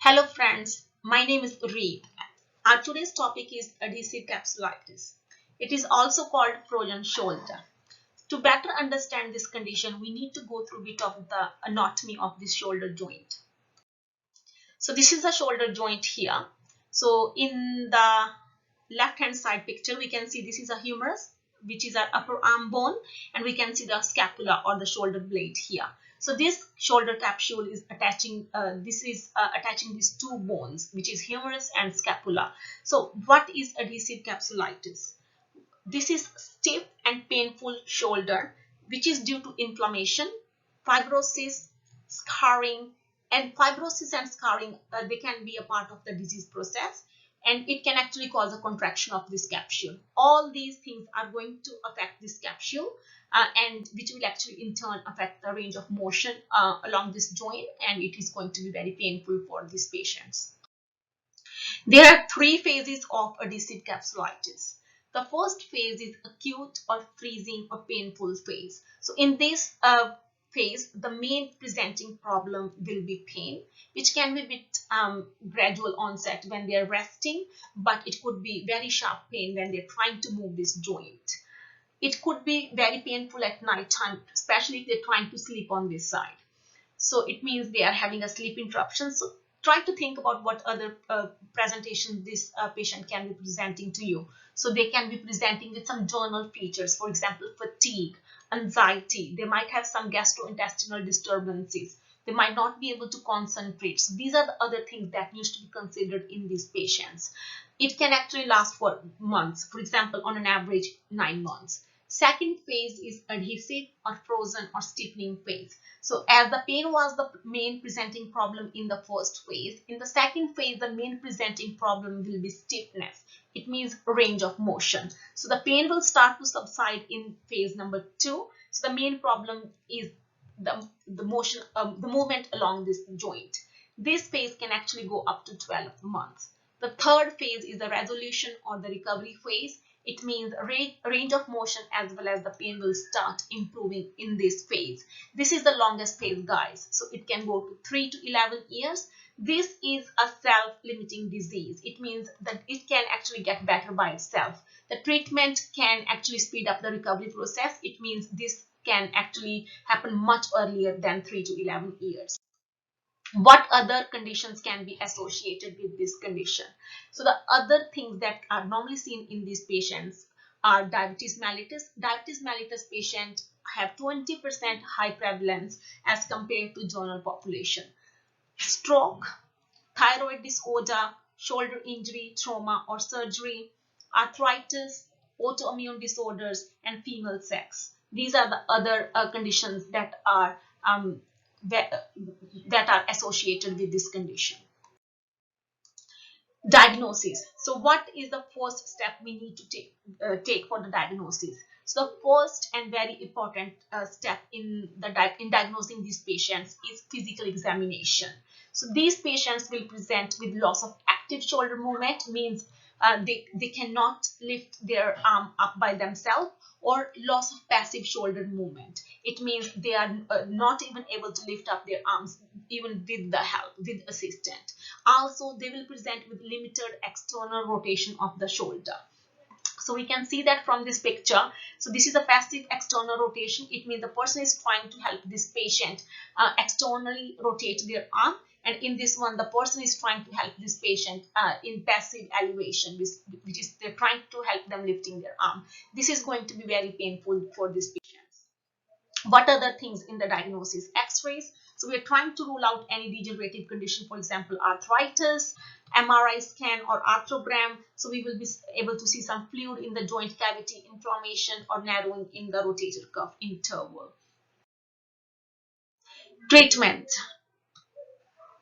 Hello friends, my name is Reed. Our today's topic is adhesive capsulitis. It is also called frozen shoulder. To better understand this condition, we need to go through a bit of the anatomy of this shoulder joint. So this is the shoulder joint here. So in the left hand side picture, we can see this is a humerus, which is our upper arm bone, and we can see the scapula or the shoulder blade here. So this shoulder capsule is attaching attaching these two bones, which is humerus and scapula. So what is adhesive capsulitis? This is stiff and painful shoulder which is due to inflammation, fibrosis, scarring, and fibrosis and scarring they can be a part of the disease process, and it can actually cause a contraction of this capsule. All these things are going to affect this capsule and which will actually in turn affect the range of motion along this joint, and it is going to be very painful for these patients. There are three phases of adhesive capsulitis. The first phase is acute or freezing or painful phase. So in this phase, the main presenting problem will be pain, which can be a bit gradual onset when they are resting, but it could be very sharp pain when they're trying to move this joint. It could be very painful at night time, especially if they're trying to sleep on this side. So it means they are having a sleep interruption. So try to think about what other presentation this patient can be presenting to you. So they can be presenting with some journal features, for example, fatigue, anxiety. They might have some gastrointestinal disturbances. They might not be able to concentrate. So these are the other things that needs to be considered in these patients. It can actually last for months, for example, on an average 9 months. Second phase is adhesive or frozen or stiffening phase. So as the pain was the main presenting problem in the first phase, in the second phase, the main presenting problem will be stiffness. It means range of motion. So the pain will start to subside in phase number 2. So the main problem is the motion, the movement along this joint. This phase can actually go up to 12 months. The third phase is the resolution or the recovery phase. It means range of motion as well as the pain will start improving in this phase. This is the longest phase, guys. So it can go to 3 to 11 years. This is a self-limiting disease. It means that it can actually get better by itself. The treatment can actually speed up the recovery process. It means this can actually happen much earlier than 3 to 11 years. What other conditions can be associated with this condition? So the other things that are normally seen in these patients are diabetes mellitus. Diabetes mellitus patients have 20% high prevalence as compared to general population. Stroke, thyroid disorder, shoulder injury, trauma or surgery, arthritis, autoimmune disorders, and female sex. These are the other conditions that are associated with this condition. Diagnosis. So what is the first step we need to take for the diagnosis? So the first and very important step in diagnosing these patients is physical examination. So these patients will present with loss of active shoulder movement, means they cannot lift their arm up by themselves, or loss of passive shoulder movement. It means they are not even able to lift up their arms even with the help, with assistant. Also, they will present with limited external rotation of the shoulder. So we can see that from this picture. So this is a passive external rotation. It means the person is trying to help this patient externally rotate their arm. And in this one, the person is trying to help this patient in passive elevation, which is they're trying to help them lifting their arm. This is going to be very painful for these patients. What other things in the diagnosis? X-rays. So we're trying to rule out any degenerative condition, for example, arthritis, MRI scan or arthrogram. So we will be able to see some fluid in the joint cavity, inflammation or narrowing in the rotator cuff interval. Treatment.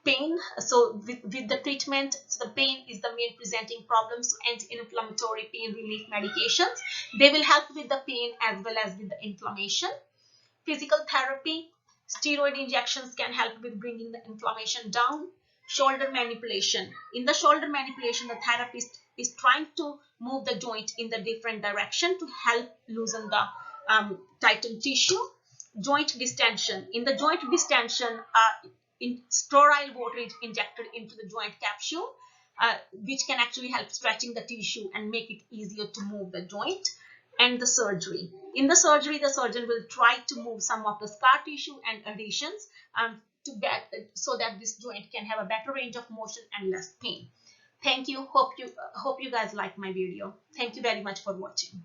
Pain. So with the treatment, so the pain is the main presenting problem. So anti-inflammatory pain relief medications, they will help with the pain as well as with the inflammation. Physical therapy, steroid injections can help with bringing the inflammation down. Shoulder manipulation. In the shoulder manipulation, the therapist is trying to move the joint in the different direction to help loosen the tightened tissue. Joint distension. In the joint distension, sterile water is injected into the joint capsule, which can actually help stretching the tissue and make it easier to move the joint. And the surgery. In the surgery, the surgeon will try to move some of the scar tissue and adhesions to get so that this joint can have a better range of motion and less pain. Thank you. Hope you guys like my video. Thank you very much for watching.